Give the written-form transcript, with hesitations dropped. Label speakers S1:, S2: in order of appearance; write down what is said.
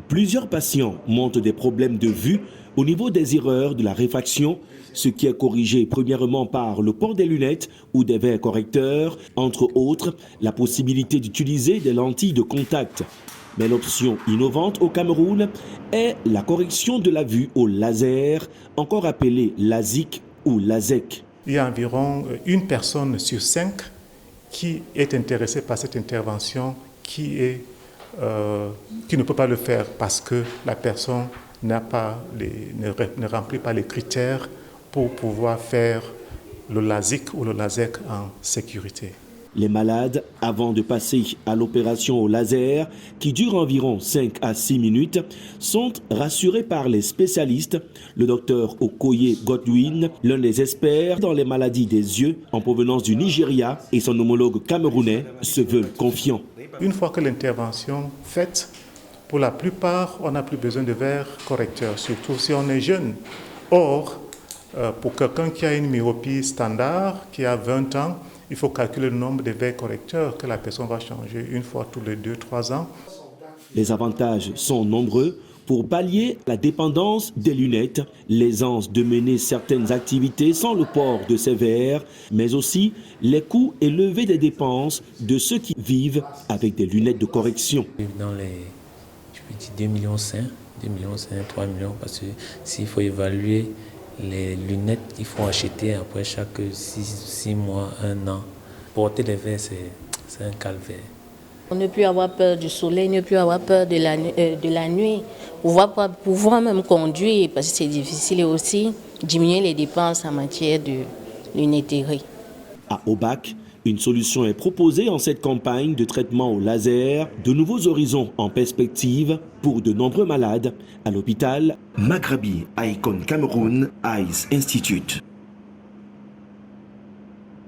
S1: Plusieurs patients montrent des problèmes de vue au niveau des erreurs de la réfraction, ce qui est corrigé premièrement par le port des lunettes ou des verres correcteurs, entre autres la possibilité d'utiliser des lentilles de contact. Mais l'option innovante au Cameroun est la correction de la vue au laser, encore appelée LASIK ou LASEK.
S2: Il y a environ une personne sur 5 qui est intéressée par cette intervention, qui ne peut pas le faire parce que la personne ne remplit pas les critères pour pouvoir faire le LASIK ou le LASEK en sécurité.
S1: Les malades, avant de passer à l'opération au laser, qui dure environ 5 à 6 minutes, sont rassurés par les spécialistes. Le docteur Okoye Godwin, l'un des experts dans les maladies des yeux en provenance du Nigeria, et son homologue camerounais se veulent confiants.
S2: Une fois que l'intervention faite, pour la plupart, on n'a plus besoin de verres correcteurs, surtout si on est jeune. Or, pour quelqu'un qui a une myopie standard, qui a 20 ans, il faut calculer le nombre de verres correcteurs que la personne va changer une fois tous les 2-3 ans.
S1: Les avantages sont nombreux. Pour pallier la dépendance des lunettes, l'aisance de mener certaines activités sans le port de ces verres, mais aussi les coûts élevés des dépenses de ceux qui vivent avec des lunettes de correction.
S3: Dans les, 2,5 millions, 3 millions, parce que s'il faut évaluer les lunettes, il faut acheter après chaque 6 mois, 1 an. Porter les verres, c'est un calvaire.
S4: Ne plus avoir peur du soleil, ne plus avoir peur de la nuit, pouvoir même conduire, parce que c'est difficile, et aussi diminuer les dépenses en matière de lunetterie.
S1: À Obac, une solution est proposée en cette campagne de traitement au laser, de nouveaux horizons en perspective pour de nombreux malades à l'hôpital Maghrabi Icon Cameroun Eyes Institute.